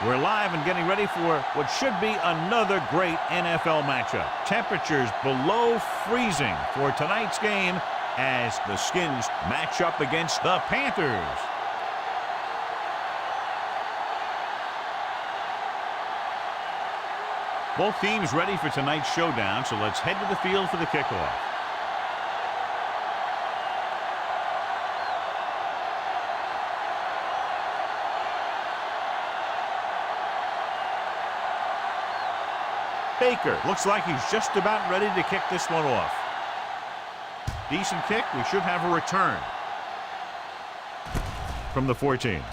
We're live and getting ready for what should be another great NFL matchup. Temperatures below freezing for tonight's game as the Skins match up against the Panthers. Both teams ready for tonight's showdown, so let's head to the field for the kickoff. Baker looks like he's just about ready to kick this one off. Decent kick. We should have a return from the 14.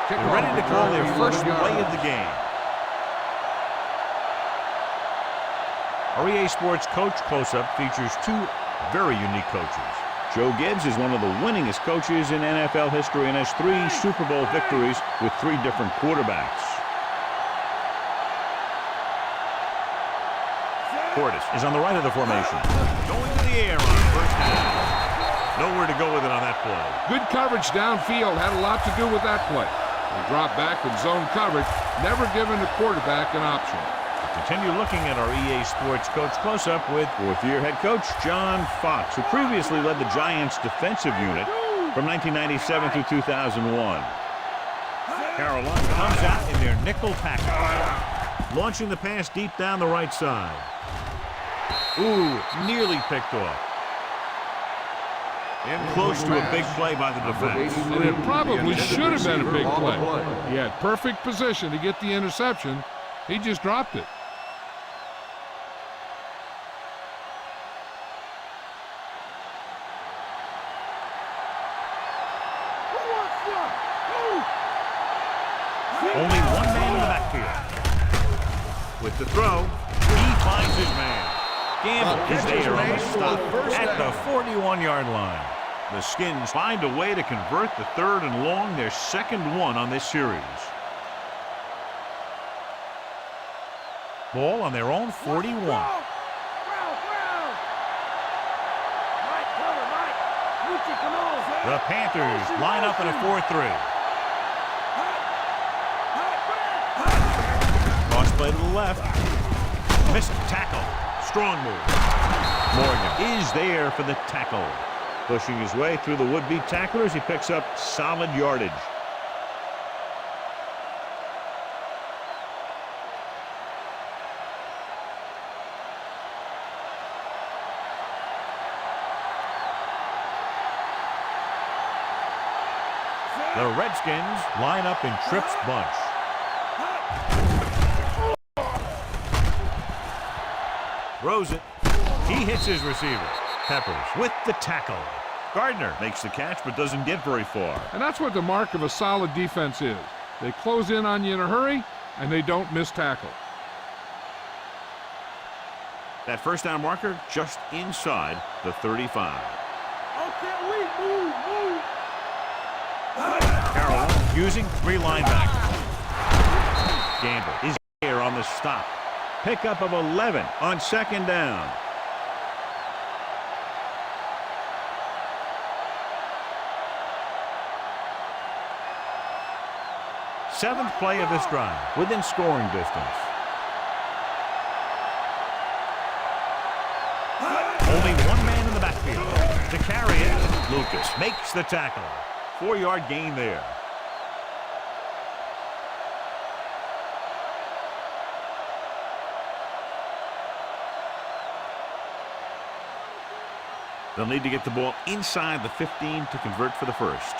They're ready to call their first play of the game. Our EA Sports Coach Close-Up features two very unique coaches. Joe Gibbs is one of the winningest coaches in NFL history and has 3 Super Bowl victories with 3 different quarterbacks. Portis is on the right of the formation. Going to the air on first down. Nowhere to go with it on that play. Good coverage downfield had a lot to do with that play. They dropped back in zone coverage, never giving the quarterback an option. Continue looking at our EA Sports Coach Close-Up with fourth-year head coach John Fox, who previously led the Giants' defensive unit from 1997 through 2001. Carolina comes out in their nickel package, launching the pass deep down the right side. Ooh, nearly picked off. Close to a big play by the defense. And it probably should have been a big play. He had perfect position to get the interception. He just dropped it. Only one man in the backfield. With the throw, he finds his man. Gamble is there on the stop at the 41-yard line. The Skins find a way to convert the 3rd and long, their second one on this series. Ball on their own 41. The Panthers line up in a 4-3. Cross play to the left. Missed tackle. Strong move. Morgan is there for the tackle. Pushing his way through the would-be tacklers, he picks up solid yardage. The Redskins line up in Tripp's bunch. Throws it. He hits his receiver. Peppers with the tackle. Gardner makes the catch but doesn't get very far. And that's what the mark of a solid defense is. They close in on you in a hurry, and they don't miss tackle. That first down marker just inside the 35. Carroll using 3 linebackers. Gamble is there on the stop. Pickup of 11 on second down. Seventh play of this drive, within scoring distance. Only one man in the backfield. To carry it, Lucas makes the tackle. 4-yard gain there. They'll need to get the ball inside the 15 to convert for the first.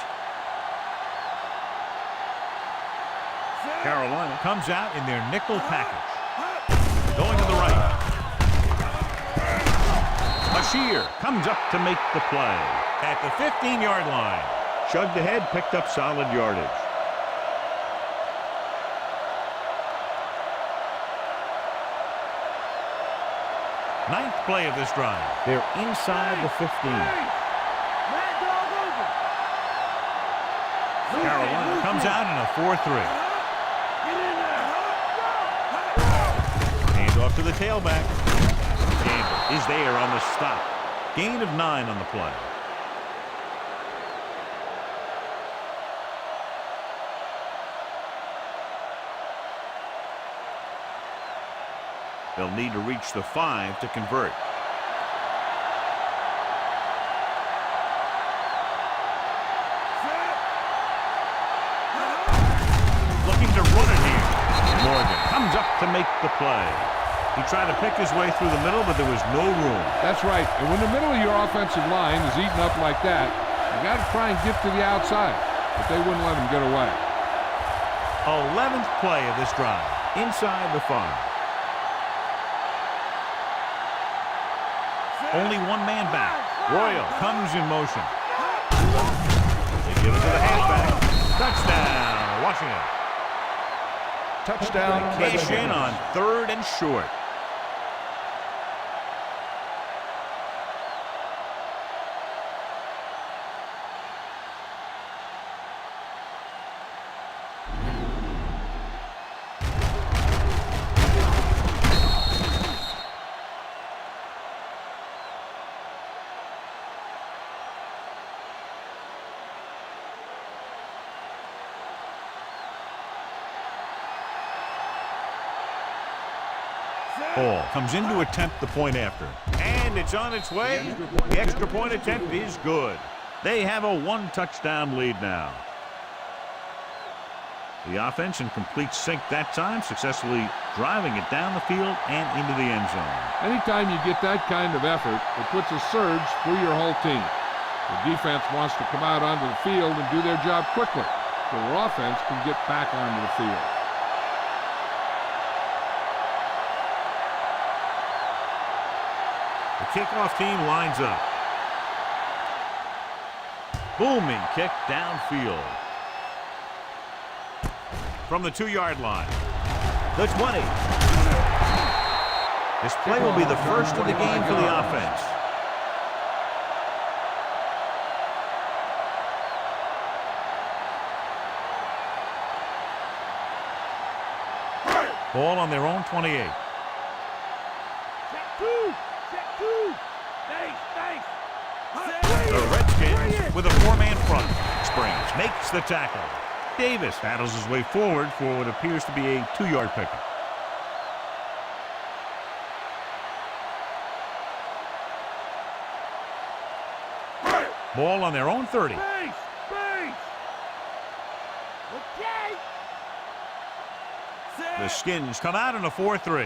Carolina comes out in their nickel package. Going to the right. Bashir comes up to make the play. At the 15-yard line. Chugged ahead, picked up solid yardage. Ninth play of this drive. They're inside the 15. Carolina comes out in a 4-3. Hand off to the tailback. Gamble is there on the stop. Gain of 9 on the play. They'll need to reach the 5 to convert. Looking to run it here. Morgan comes up to make the play. He tried to pick his way through the middle, but there was no room. That's right. And when the middle of your offensive line is eaten up like that, you got to try and get to the outside. But they wouldn't let him get away. 11th play of this drive. Inside the 5. Only one man back. Royal comes in motion. They give it to the halfback. Touchdown, Washington. Touchdown. Cash in on 3rd and short. Ball comes in to attempt the point after. And it's on its way. The extra point attempt is good. They have a 1-touchdown lead now. The offense in complete sync that time, successfully driving it down the field and into the end zone. Anytime you get that kind of effort, it puts a surge through your whole team. The defense wants to come out onto the field and do their job quickly, so their offense can get back onto the field. The kickoff team lines up. Booming kick downfield. From the 2-yard line. The 20. This play will be the first of the game for the offense. Ball on their own 28. The Redskins with a 4-man front. Springs makes the tackle. Davis battles his way forward for what appears to be a 2-yard pickup. Ball on their own 30. The Skins come out in a 4-3.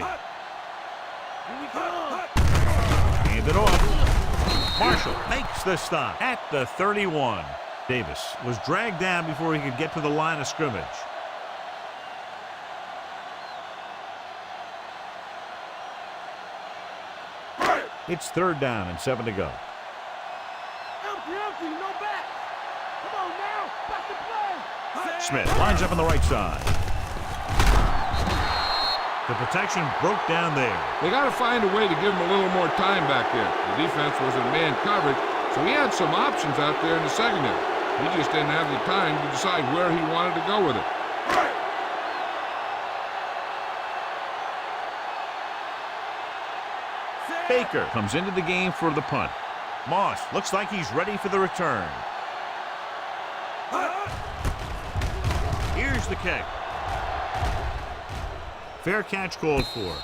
Hand it off. Marshall makes the stop at the 31. Davis was dragged down before he could get to the line of scrimmage. It's 3rd down and 7 to go. Smith lines up on the right side. The protection broke down there. They got to find a way to give him a little more time back there. The defense was in man coverage, so he had some options out there in the secondary. He just didn't have the time to decide where he wanted to go with it. Baker comes into the game for the punt. Moss looks like he's ready for the return. Here's the kick. Fair catch called for.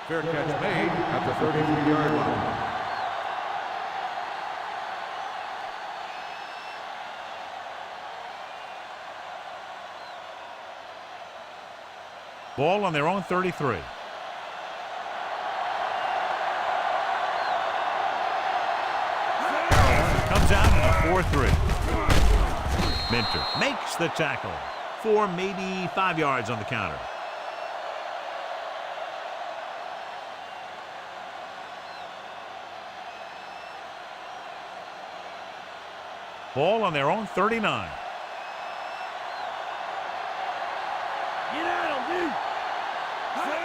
Fair catch made at the 33-yard line. Ball on their own 33. Comes out in a 4-3. Minter makes the tackle. 4, maybe 5 yards on the counter. Ball on their own 39.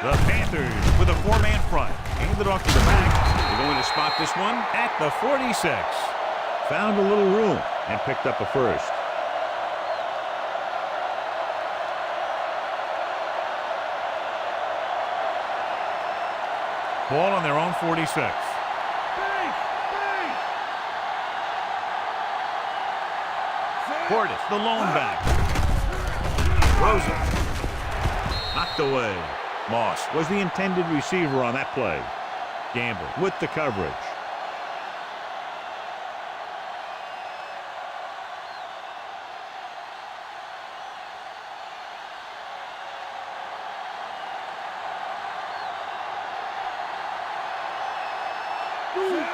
The Panthers with a 4-man front. Handed off to the back. They're going to spot this one at the 46. Found a little room and picked up a first. Ball on their own 46. Portis, the lone back. Throws it. Knocked away. Moss was the intended receiver on that play. Gamble with the coverage.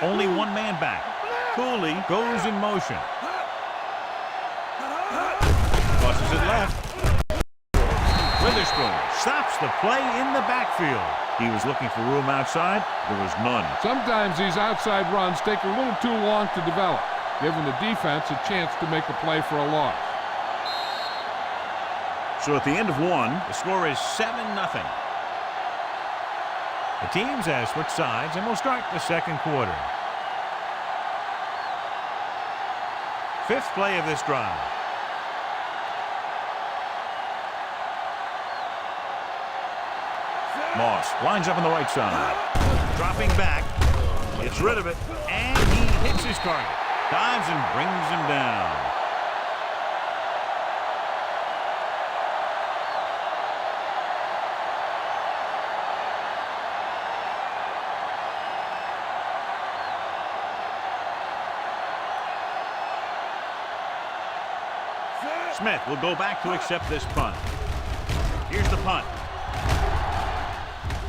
Only one man back. Cooley goes in motion. Tosses it left. Witherspoon stops the play in the backfield. He was looking for room outside. There was none. Sometimes these outside runs take a little too long to develop, giving the defense a chance to make a play for a loss. So at the end of one, the score is 7-0. The teams have switched sides, and we'll start the second quarter. Fifth play of this drive. Moss lines up on the right side. Dropping back. Gets rid of it, and he hits his target. Dives and brings him down. Smith will go back to accept this punt. Here's the punt.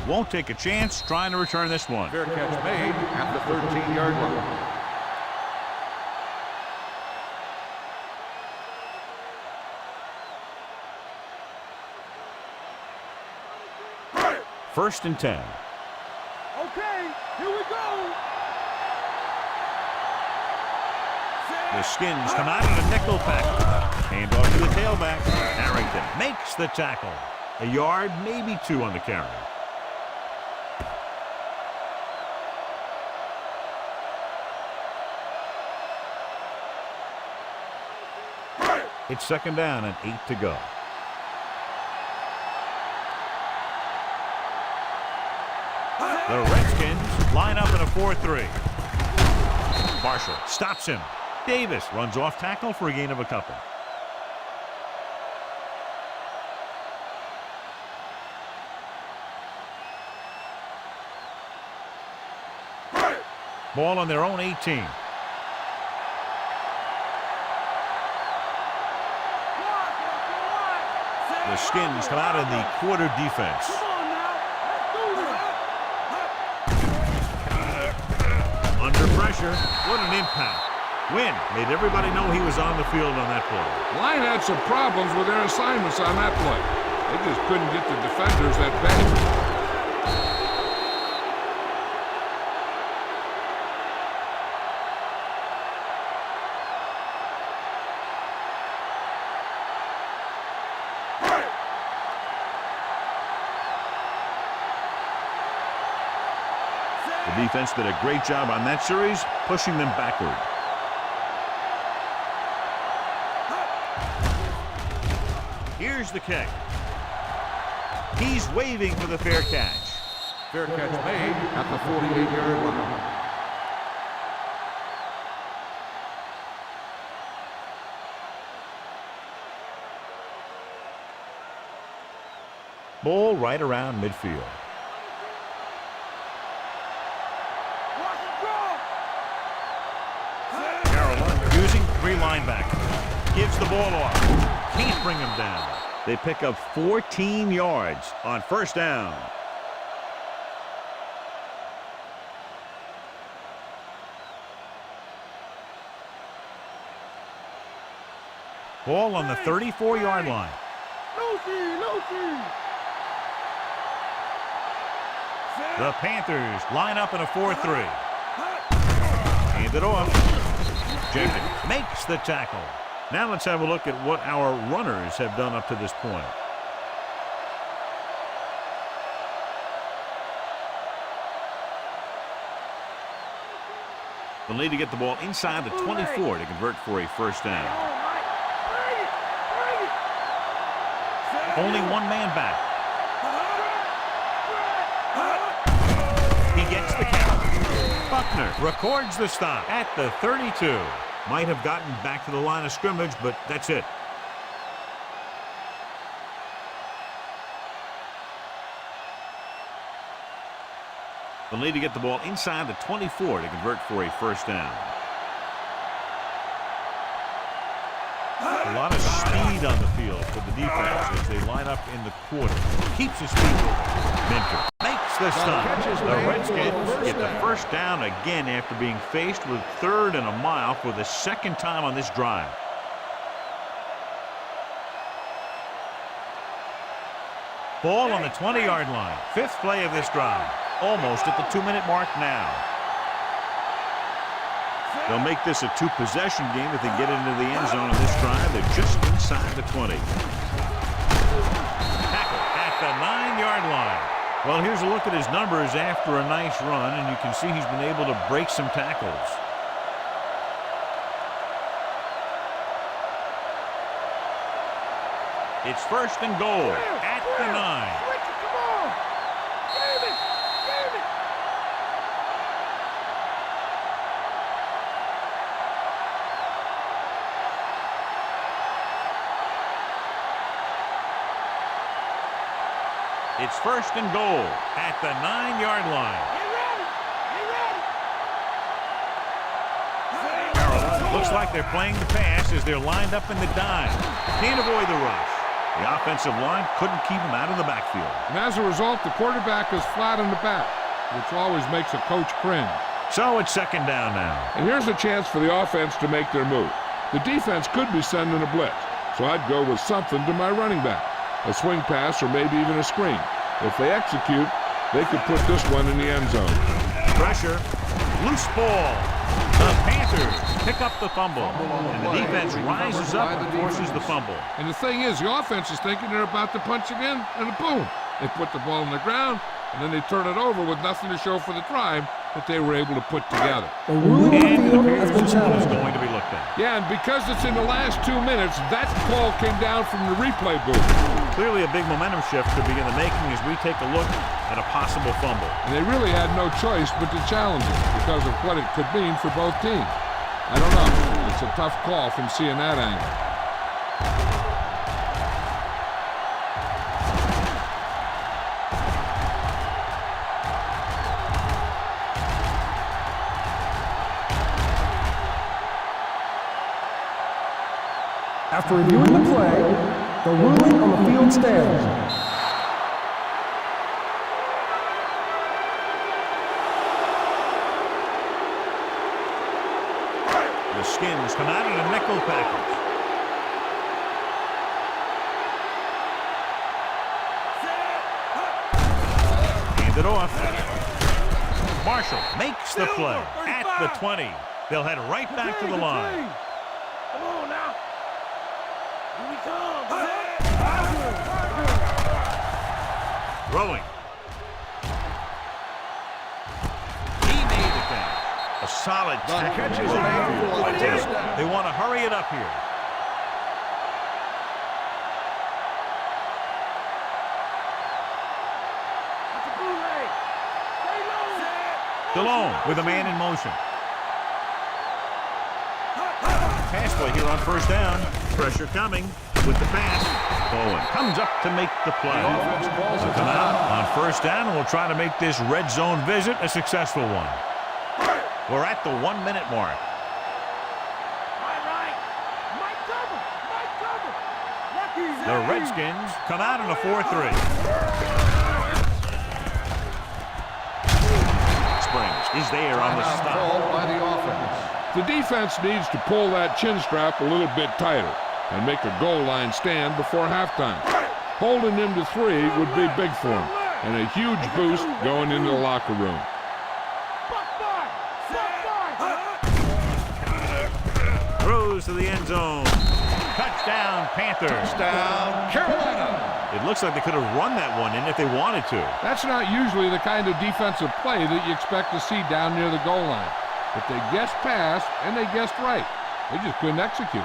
Won't take a chance trying to return this one. Fair catch made at the 13-yard line. First and 10. Okay, here we go. The Skins come out in a nickel pack. Hand off to the tailback. Harrington makes the tackle. A yard, maybe two on the carry. It's second down and 8 to go. The Redskins line up in a 4-3. Marshall stops him. Davis runs off tackle for a gain of a couple. Ball on their own 18. The Skins come out in the quarter defense. Under pressure, what an impact. Wynn made everybody know he was on the field on that play. Line had some problems with their assignments on that play. They just couldn't get the defenders at bay. The defense did a great job on that series, pushing them backward. Here's the kick. He's waving for the fair catch. Fair catch made at the 48-yard line. Ball right around midfield. Carolina using three linebackers. Gives the ball off. Can't bring him down. They pick up 14 yards on first down. Ball on the 34-yard line. The Panthers line up in a 4-3. Hand it off. Jenkins makes the tackle. Now let's have a look at what our runners have done up to this point. They'll need to get the ball inside the 24 to convert for a first down. Only one man back. He gets the count. Buckner records the stop at the 32. Might have gotten back to the line of scrimmage, but that's it. They'll need to get the ball inside the 24 to convert for a first down. A lot of speed on the field for the defense as they line up in the quarter. Keeps his feet moving. Minter makes the stop. The Redskins get the first down again after being faced with 3rd and a mile for the second time on this drive. Ball on the 20-yard line. 5th play of this drive. Almost at the 2-minute mark now. They'll make this a 2-possession game if they get into the end zone on this drive. They're just inside the 20. Tackle at the 9-yard line. Well, here's a look at his numbers after a nice run, and you can see he's been able to break some tackles. It's 1st and goal at the 9. It's 1st and goal at the 9-yard line. Carolina looks like they're playing the pass as they're lined up in the dime. Can't avoid the rush. The offensive line couldn't keep him out of the backfield. And as a result, the quarterback is flat on the back, which always makes a coach cringe. So it's 2nd down now. And here's a chance for the offense to make their move. The defense could be sending a blitz, so I'd go with something to my running back. A swing pass or maybe even a screen. If they execute, they could put this one in the end zone. Pressure. Loose ball. The Panthers pick up the fumble. And the defense rises up and forces the fumble. And the thing is, the offense is thinking they're about to punch again, and boom. They put the ball on the ground, and then they turn it over with nothing to show for the drive that they were able to put together. The ruling on the field has been Is challenged. going to be looked at. Yeah, and because it's in the last 2 minutes, that call came down from the replay booth. Clearly a big momentum shift could be in the making as we take a look at a possible fumble. And they really had no choice but to challenge it because of what it could mean for both teams. I don't know. It's a tough call from seeing that angle. After reviewing the play, the ruling on the field stands. The Skins come out in a nickel package. Hand it off. Marshall makes the play at the 20. They'll head right back to the line. Come on now. Here we come. Throwing. He made it down. A solid tackle. catch is made for a touchdown. They want to hurry it up here. DeLone with a man in motion. Pass play here on 1st down. Pressure coming with the pass. Bowen comes up to make the play. Offense calls it Come out on 1st down, and we'll try to make this red zone visit a successful one. We're at the 1-minute mark. The Redskins come out in a 4-3. Springs is there on the stop. Called by the offense. The defense needs to pull that chin strap a little bit tighter and make a goal line stand before halftime. Holding them to 3 would be big for them and a huge boost going into the locker room. Throws to the end zone. Touchdown, Panthers. Touchdown, Carolina. It looks like they could have run that one in if they wanted to. That's not usually the kind of defensive play that you expect to see down near the goal line. But they guessed pass, and they guessed right. They just couldn't execute.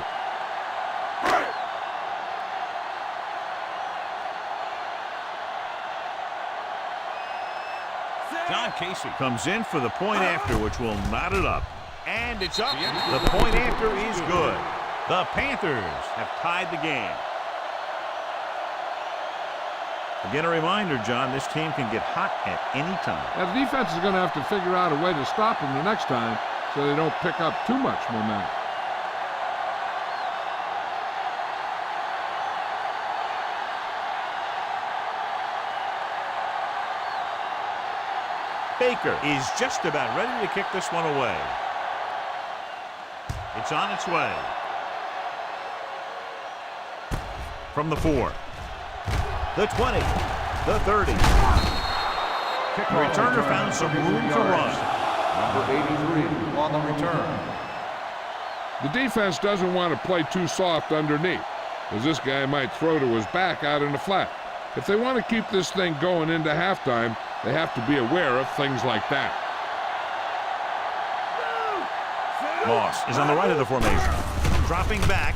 John Casey comes in for the point after, which will knot it up. And it's up. The point after is good. The Panthers have tied the game. Again, a reminder, John, this team can get hot at any time. Now, the defense is going to have to figure out a way to stop them the next time so they don't pick up too much momentum. Baker is just about ready to kick this one away. It's on its way. From the 4. The 20. The 30. The returner found some room to run. Number 83 on the return. The defense doesn't want to play too soft underneath, as this guy might throw to his back out in the flat. If they want to keep this thing going into halftime, they have to be aware of things like that. Moss is on the right of the formation. Dropping back.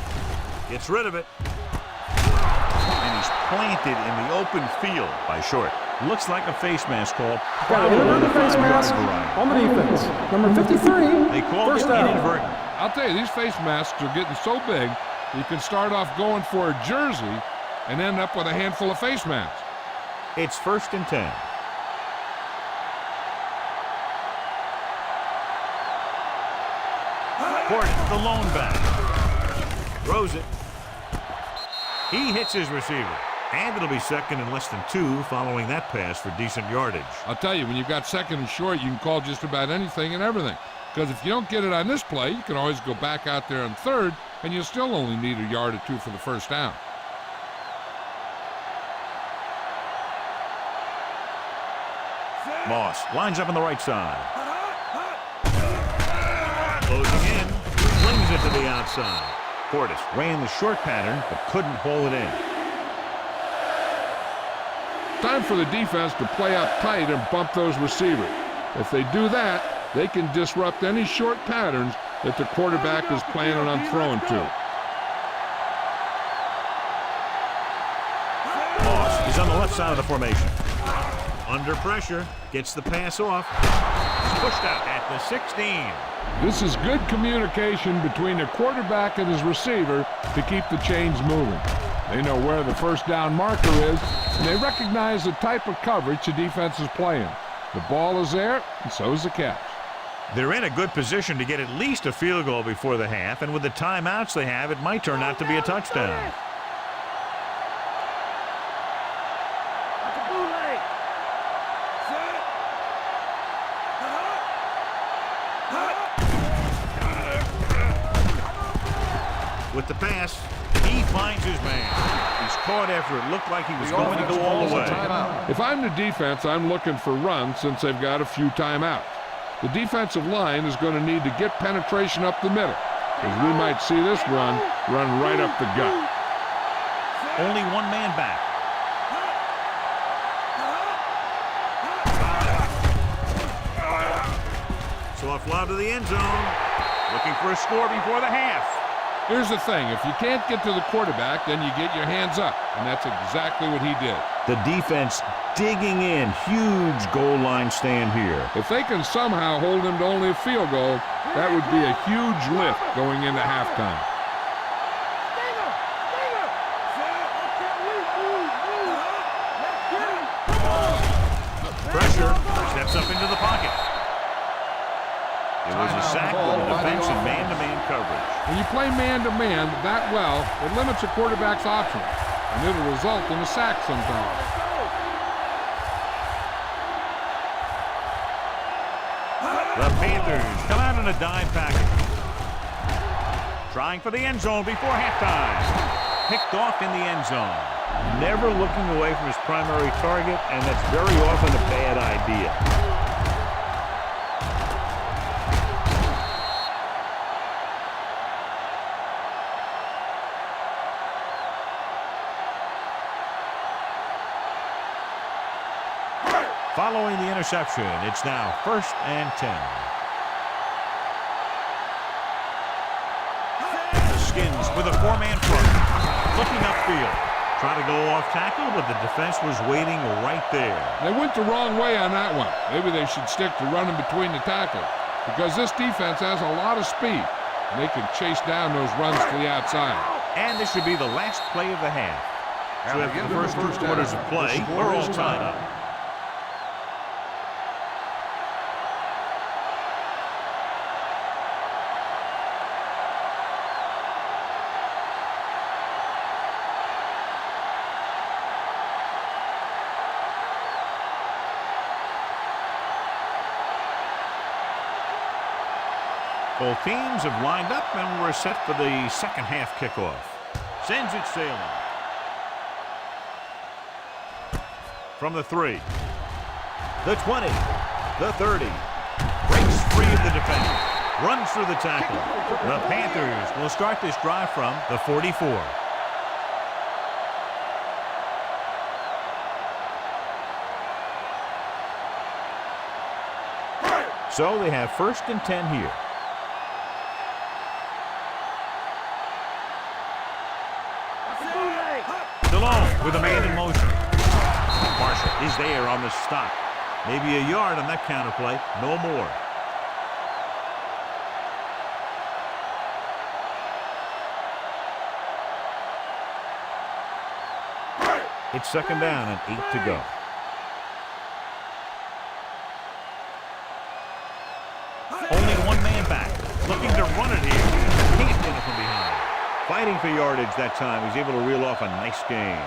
Gets rid of it. And he's planted in the open field by Short. Looks like a face mask call. Got an inadvertent face mask on the defense. Number 53, They called first it down. inadvertent. I'll tell you, these face masks are getting so big, you can start off going for a jersey and end up with a handful of face masks. It's 1st and 10. Gordon, the lone back. Throws it. He hits his receiver. And it'll be 2nd and less than 2 following that pass for decent yardage. I'll tell you, when you've got 2nd and short, you can call just about anything and everything. Because if you don't get it on this play, you can always go back out there on 3rd, and you'll still only need a yard or 2 for the first down. Moss lines up on the right side. Closing in. Flings it to the outside. Portis ran the short pattern, but couldn't haul it in. Time for the defense to play up tight and bump those receivers. If they do that, they can disrupt any short patterns that the quarterback is planning on throwing to. Moss is on the left side of the formation. Under pressure, gets the pass off. He's pushed out at the 16. This is good communication between the quarterback and his receiver to keep the chains moving. They know where the first down marker is, and they recognize the type of coverage the defense is playing. The ball is there, and so is the catch. They're in a good position to get at least a field goal before the half, and with the timeouts they have, it might turn out to be a touchdown. With the pass, he finds his man. He's caught after it looked like he was going to go all the way. If I'm the defense, I'm looking for runs since they've got a few timeouts. The defensive line is going to need to get penetration up the middle, as we might see this run right up the gut. Only one man back. Soft lob to the end zone. Looking for a score before the half. Here's the thing, if you can't get to the quarterback, then you get your hands up, and that's exactly what he did. The defense digging in. Huge goal line stand here. If they can somehow hold him to only a field goal, that would be a huge lift going into halftime. Pressure. Steps up into the pocket. It was a sack with the defense in man-to-man coverage. When you play man-to-man that well, it limits a quarterback's options, and it'll result in a sack sometimes. The Panthers come out in a dime package. Trying for the end zone before halftime. Picked off in the end zone. Never looking away from his primary target, and that's very often a bad idea. Following the interception, it's now 1st and 10. The Skins with a 4-man front. Looking upfield. Try to go off tackle, but the defense was waiting right there. They went the wrong way on that one. Maybe they should stick to running between the tackles, because this defense has a lot of speed, and they can chase down those runs to the outside. And this should be the last play of the half. So after the first 2 quarters of play, we're all tied up. Both teams have lined up, and we're set for the second half kickoff. Sends it sailing. From the 3. The 20. The 30. Breaks free of the defender. Runs through the tackle. The Panthers will start this drive from the 44. So they have 1st and 10 here. DeLong with a man in motion. Marshall is there on the stop. Maybe a yard on that counterplay. No more. It's 2nd down and 8 to go. Only one man back. Looking to run it here. Can't get it from behind. Fighting for yardage that time. He's able to reel off a nice gain.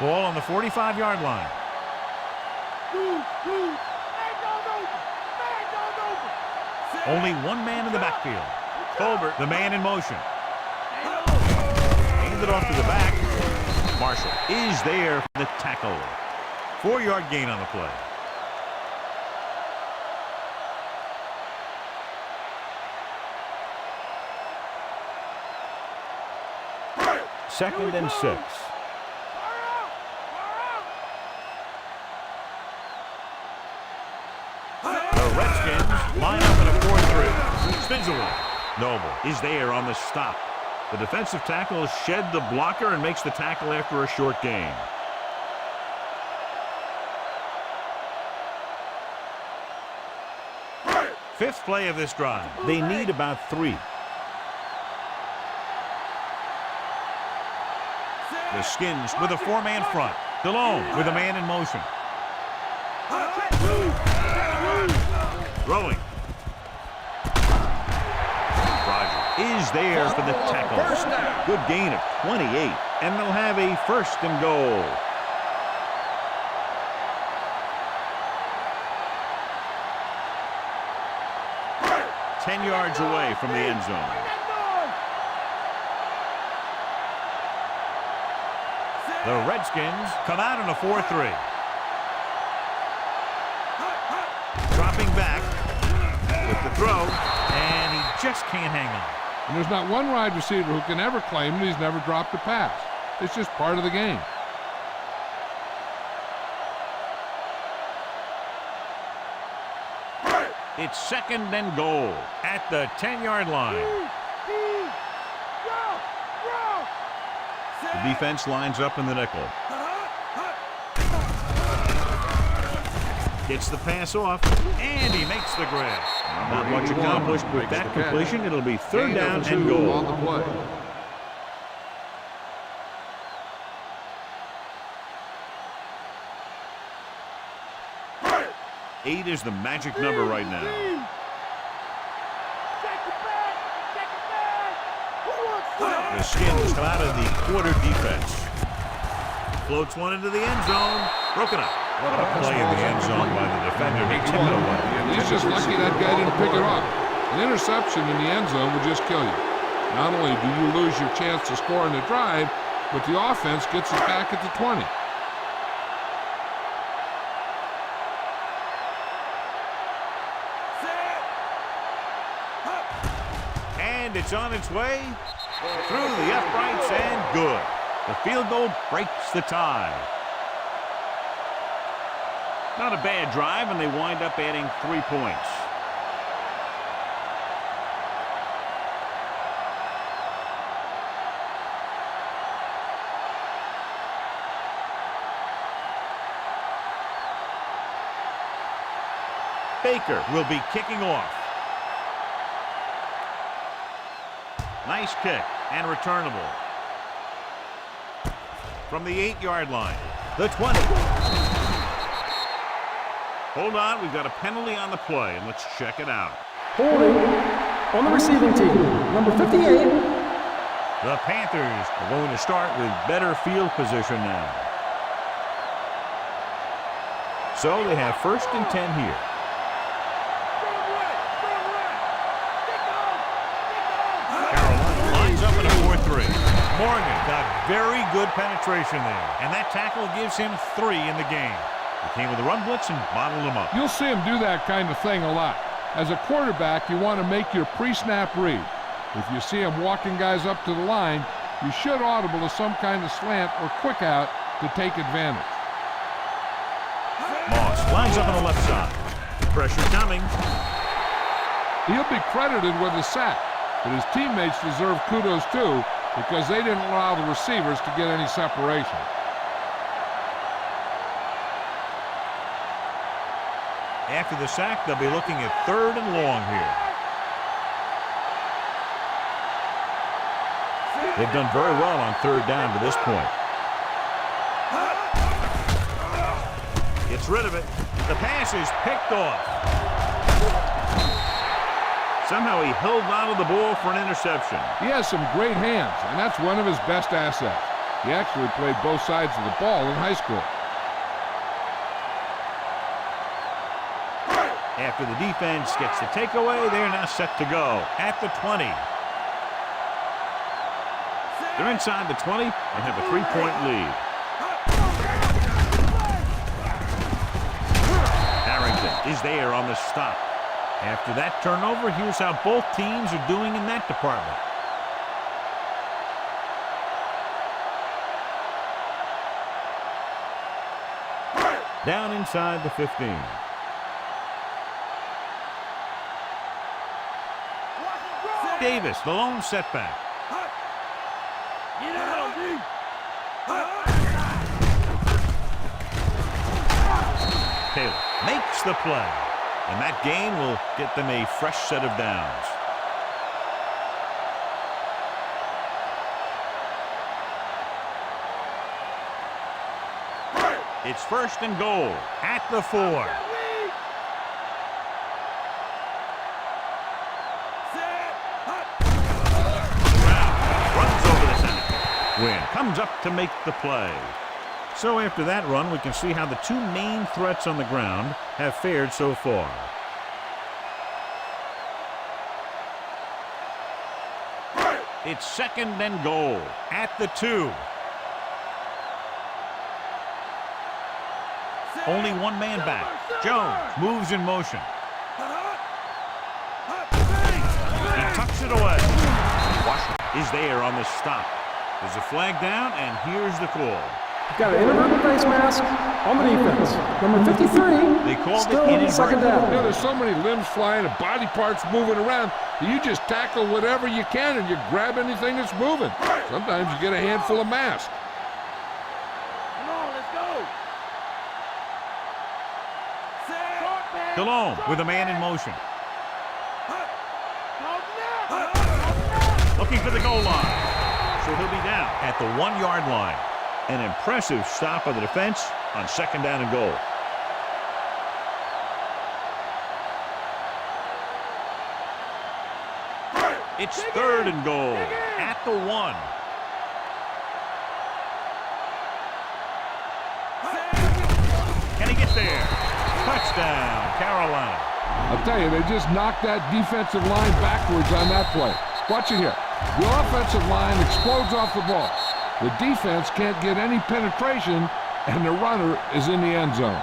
Ball on the 45-yard line. Only one man in the backfield. Colbert, the man in motion. Handed off to the back. Marshall is there for the tackle. 4-yard gain on the play. Second and 6. The Redskins line up in a 4-3. Spins away. Noble is there on the stop. The defensive tackle shed the blocker and makes the tackle after a short gain. Fifth play of this drive. They need about 3. The Skins with a 4-man front. DeLong with a man in motion. Throwing. Roger is there for the tackle. Good gain of 28, and they'll have a 1st and goal. Ten yards away from the end zone. The Redskins come out in a 4-3. Dropping back with the throw, and he just can't hang on. And there's not one wide receiver who can ever claim that he's never dropped a pass. It's just part of the game. It's 2nd and goal at the 10-yard line. The defense lines up in the nickel. Gets the pass off, and he makes the grab. Not much accomplished with that completion. It'll be 3rd down and goal. On the play. 8 is the magic number right now. The Skins come out of the quarter defense. Floats one into the end zone. Broken up. What a play in the end zone by the defender to tip it away. He's just lucky that guy didn't pick it up. An interception in the end zone will just kill you. Not only do you lose your chance to score in the drive, but the offense gets it back at the 20. And it's on its way through the uprights and good. The field goal breaks the tie. Not a bad drive, and they wind up adding 3 points. Baker will be kicking off. Nice kick and returnable. From the 8-yard line, the 20. Hold on, we've got a penalty on the play, and let's check it out. Holding on the receiving team, number 58. The Panthers are going to start with better field position now. So they have 1st and 10 here. Carolina lines up in a 4-3. Morgan got very good penetration there, and that tackle gives him 3 in the game. He came with a run blitz and bottled him up. You'll see him do that kind of thing a lot. As a quarterback, you want to make your pre-snap read. If you see him walking guys up to the line, you should audible to some kind of slant or quick out to take advantage. Moss lines up on the left side. Pressure coming. He'll be credited with a sack, but his teammates deserve kudos too because they didn't allow the receivers to get any separation. After the sack, they'll be looking at 3rd and long here. They've done very well on 3rd down to this point. Gets rid of it. The pass is picked off. Somehow he held on to the ball for an interception. He has some great hands, and that's one of his best assets. He actually played both sides of the ball in high school. After the defense gets the takeaway, they're now set to go at the 20. They're inside the 20 and have a 3-point lead. Harrington is there on the stop. After that turnover, here's how both teams are doing in that department. Down inside the 15. Davis, the lone setback. Get out, dude. Taylor makes the play, and that gain will get them a fresh set of downs. It's 1st and goal at the 4. Win comes up to make the play. So after that run, we can see how the 2 main threats on the ground have fared so far. It's 2nd and goal at the 2. Only one man back. Jones moves in motion. He tucks it away. Washington is there on the stop. There's a flag down, and here's the call. Got an inadvertent face mask on the defense. Number 53. They called still it inadvertent. 2nd down. You know, there's so many limbs flying and body parts moving around. You just tackle whatever you can and you grab anything that's moving. Sometimes you get a handful of masks. Come on, let's go. Delhomme with a man in motion. Looking for the goal line. So he'll be down at the 1-yard line. An impressive stop of the defense on 2nd down and goal. It's 3rd and goal at the 1. Can he get there? Touchdown, Carolina. I'll tell you, they just knocked that defensive line backwards on that play. Watch it here. The offensive line explodes off the ball. The defense can't get any penetration, and the runner is in the end zone.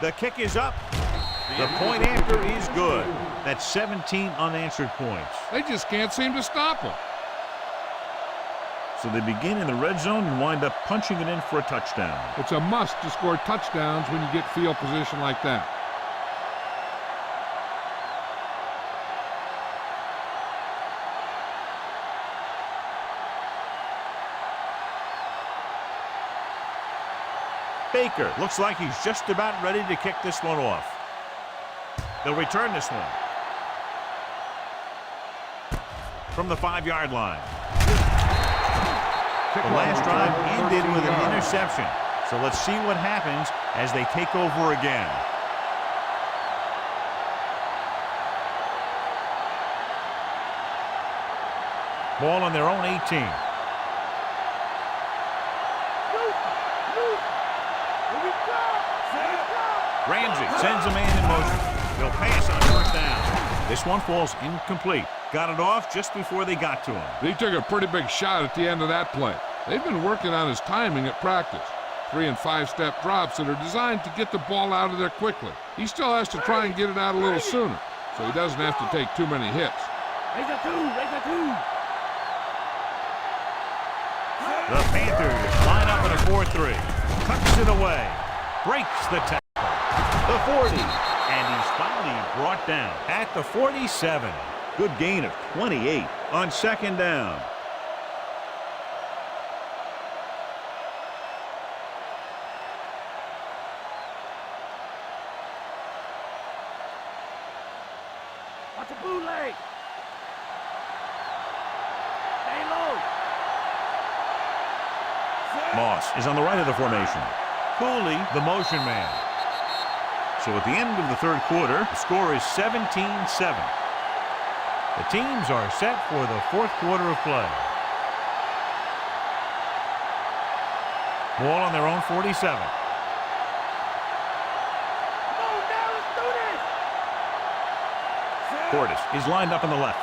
The kick is up. The point after is good. That's 17 unanswered points. They just can't seem to stop him. So they begin in the red zone and wind up punching it in for a touchdown. It's a must to score touchdowns when you get field position like that. Baker looks like he's just about ready to kick this one off. They'll return this one from the 5-yard line. The last drive ended with an interception. So let's see what happens as they take over again. Ball on their own 18. Ramsey sends a man in motion. They'll pass on first down. This one falls incomplete. Got it off just before they got to him. They took a pretty big shot at the end of that play. They've been working on his timing at practice. 3- and 5-step drops that are designed to get the ball out of there quickly. He still has to try and get it out a little sooner, so he doesn't have to take too many hits. The Panthers line up in a 4-3. Tucks it away. Breaks the tackle. The 40. And he's finally brought down at the 47. Good gain of 28 on second down. Watch a bootleg. Stay low. Moss is on the right of the formation. Cooley, the motion man. So at the end of the third quarter, the score is 17-7. The teams are set for the fourth quarter of play. Ball on their own 47. Portis is lined up on the left.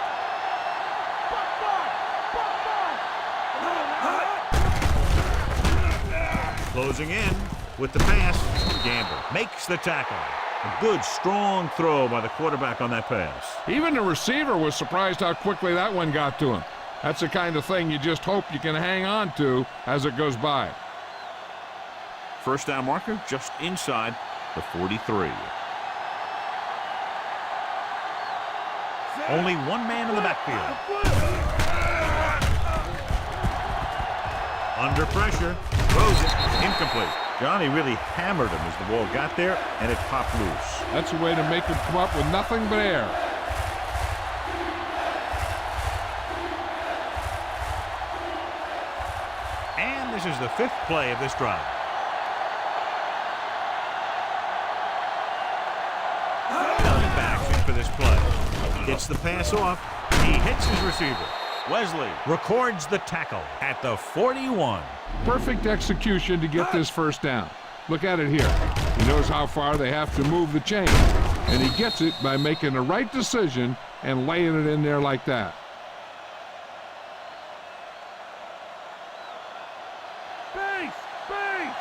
Closing in with the pass. Gamble makes the tackle. A good, strong throw by the quarterback on that pass. Even the receiver was surprised how quickly that one got to him. That's the kind of thing you just hope you can hang on to as it goes by. First down marker just inside the 43. Only one man in the backfield. Under pressure, throws it, incomplete. Johnny really hammered him as the ball got there, and it popped loose. That's a way to make him come up with nothing but air. And this is the 5th play of this drive. Running backs in for this play. Gets the pass off. He hits his receiver. Wesley records the tackle at the 41. Perfect execution to get this first down. Look at it here. He knows how far they have to move the chain, and he gets it by making the right decision and laying it in there like that. Base! Base!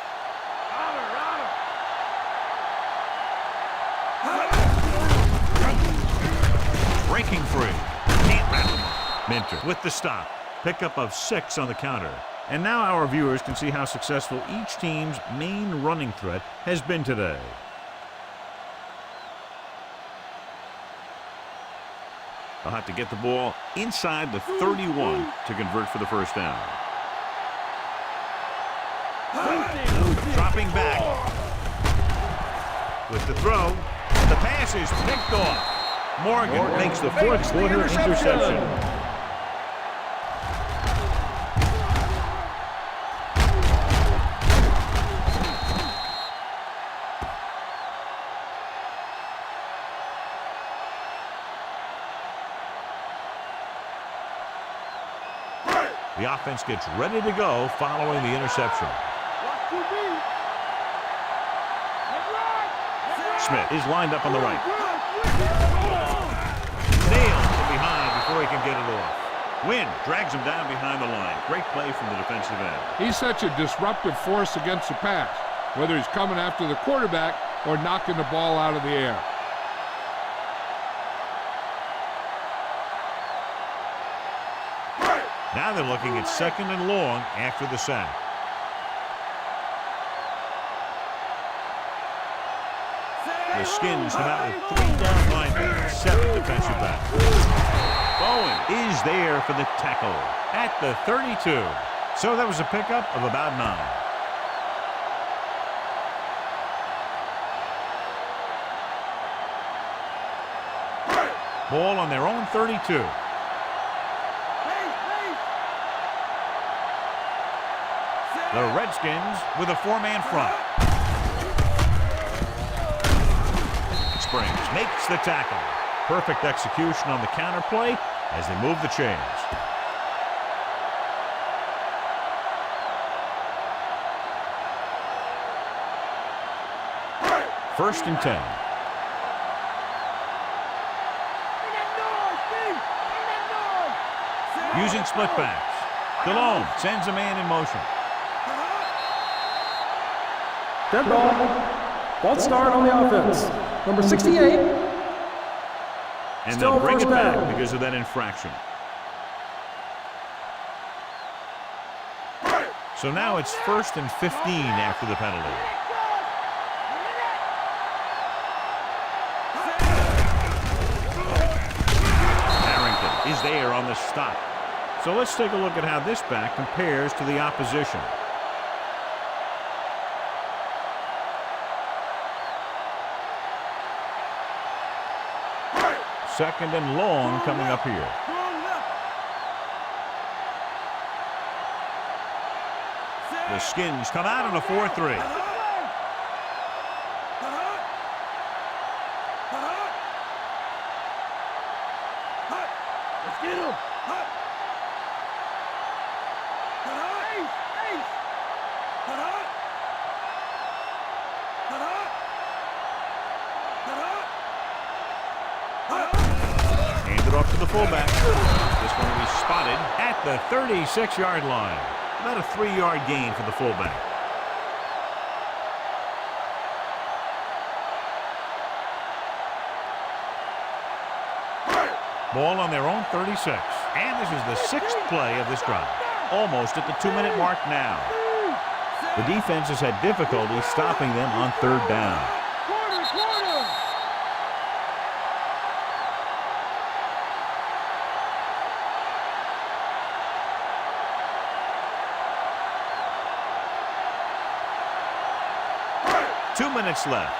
Breaking free. Can't wrap him up. Minter with the stop. Pickup of 6 on the counter. And now our viewers can see how successful each team's main running threat has been today. They'll have to get the ball inside the 31 to convert for the first down. Dropping back. With the throw. The pass is picked off. Morgan makes the fourth quarter interception. The offense gets ready to go following the interception. Smith is lined up on the right. Nailed from behind before he can get it off. Wynn drags him down behind the line. Great play from the defensive end. He's such a disruptive force against the pass, whether he's coming after the quarterback or knocking the ball out of the air. Now now they're looking at 2nd and long after the sack. The Skins come out with 3 down linemen, 7 defensive backs. Bowen is there for the tackle at the 32. So that was a pickup of about 9. Ball on their own 32. The Redskins with a 4-man front. Springs makes the tackle. Perfect execution on the counter play as they move the chains. First and 10. Using split backs. Delone sends a man in motion. Dead ball. False start on the offense. Number 68. And Still they'll bring first it back down. because of that infraction. So now it's 1st and 15 after the penalty. Harrington is there on the stop. So let's take a look at how this back compares to the opposition. Second and long coming up here. The Skins come out on a 4-3. Let's get him. Handed off to the fullback. This one will be spotted at the 36-yard line. About a 3-yard gain for the fullback. Ball on their own 36. And this is the 6th play of this drive. Almost at the 2-minute mark now. The defense has had difficulty stopping them on 3rd down. Quarter. 2 minutes left.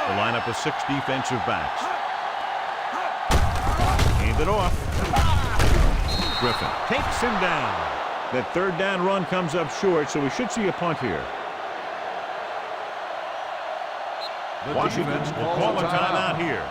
The lineup with 6 defensive backs. Hand it off. Griffin takes him down. That 3rd down run comes up short, so we should see a punt here. Washington will call a timeout here.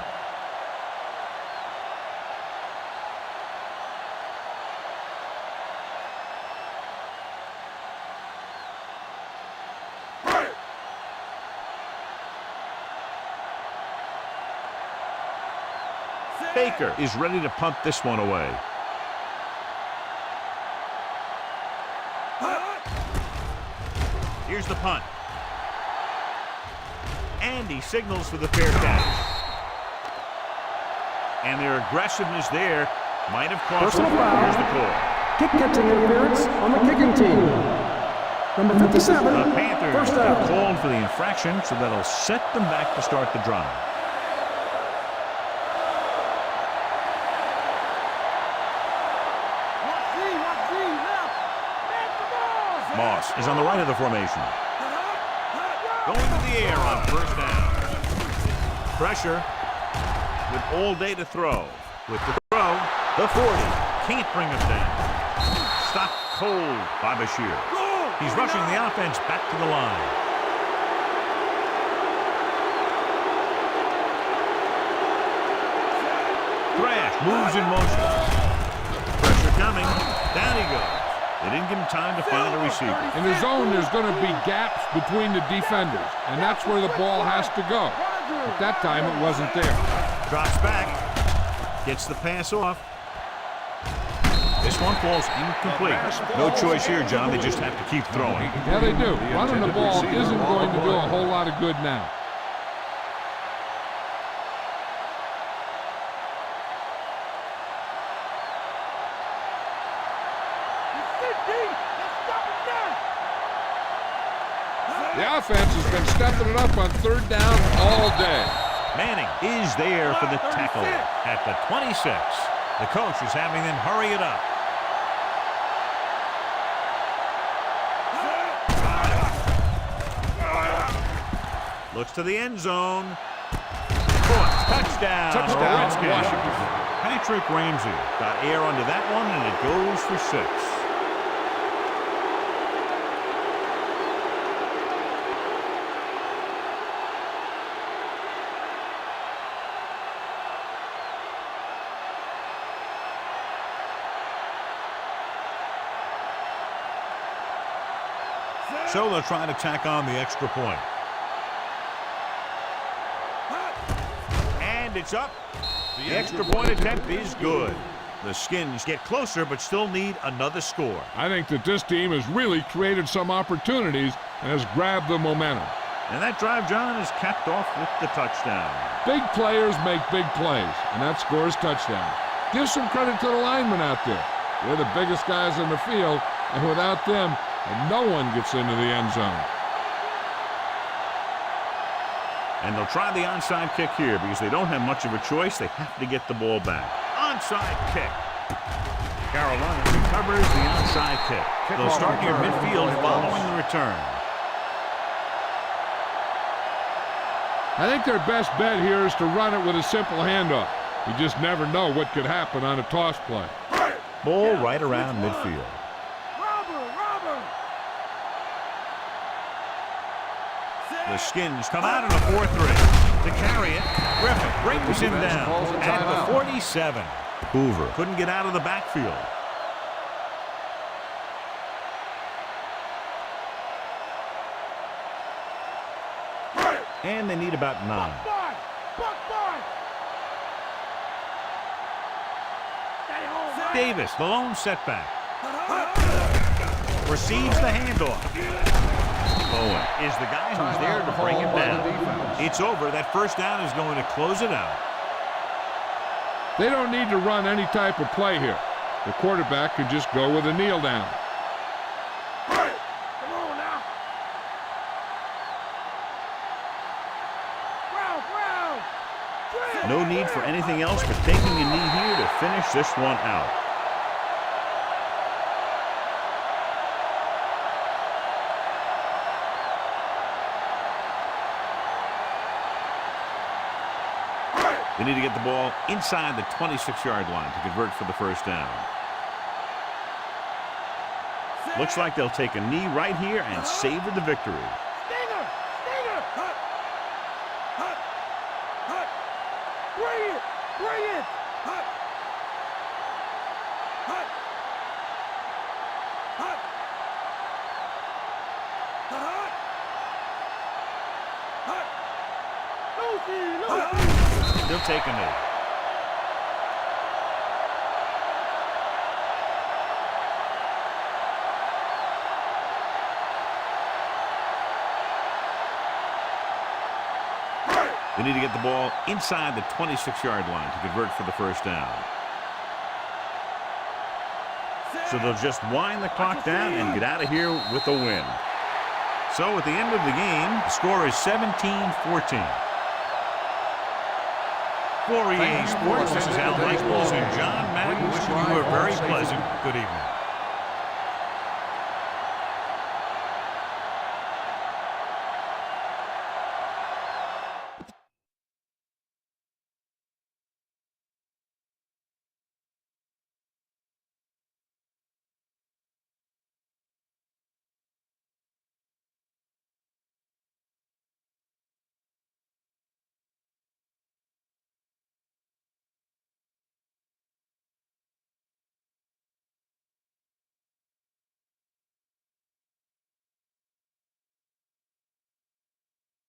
Baker is ready to punt this one away. Here's the punt. And he signals for the fair catch. And their aggressiveness there might have cost them. Personal foul. Here's the call. Kick-catching interference on the kicking team. Number 57, The Panthers first have down. called for the infraction, so that'll set them back to start the drive. Moss is on the right of the formation. Going to the air on 1st down. Pressure with all day to throw. With the throw, the 40. Can't bring him down. Stopped cold by Bashir. He's rushing the offense back to the line. Thrash moves in motion. Pressure coming. Down he goes. They didn't give him time to find a receiver. In the zone, there's going to be gaps between the defenders, and that's where the ball has to go. At that time, it wasn't there. Drops back. Gets the pass off. This one falls incomplete. No choice here, John. They just have to keep throwing. Yeah, they do. Running the ball isn't going to do a whole lot of good now. The offense has been stepping it up on third down all day. Manning is there for the tackle at the 26. The coach is having them hurry it up. Looks to the end zone. Touchdown. Touchdown, Washington. Patrick Ramsey got air under that one, and it goes for 6. So they'll try to tack on the extra point. And it's up. The extra point attempt is good. The Skins get closer but still need another score. I think that this team has really created some opportunities and has grabbed the momentum. And that drive, John, is capped off with the touchdown. Big players make big plays, and that scores touchdowns. Give some credit to the linemen out there. They're the biggest guys in the field, and without them, no one gets into the end zone. And they'll try the onside kick here because they don't have much of a choice. They have to get the ball back. Onside kick. Carolina recovers the onside kick. They'll start near midfield following the return. I think their best bet here is to run it with a simple handoff. You just never know what could happen on a toss play. Ball right around midfield. The Skins come out in a 4-3. To carry it, Griffin brings him down at the 47. Hoover couldn't get out of the backfield. And they need about 9. Davis, the lone setback. Receives the handoff. Bowen is the guy who's there to bring him down. It's over. That first down is going to close it out. They don't need to run any type of play here. The quarterback can just go with a kneel down. No need for anything else but taking a knee here to finish this one out. They need to get the ball inside the 26-yard line to convert for the first down. Looks like they'll take a knee right here and savor the victory. They'll take a knee. They need to get the ball inside the 26-yard line to convert for the first down. So they'll just wind the clock down and get out of here with a win. So at the end of the game, the score is 17-14. For EA Sports, this is Al Michaels and John Madden wishing you a very pleasant good evening.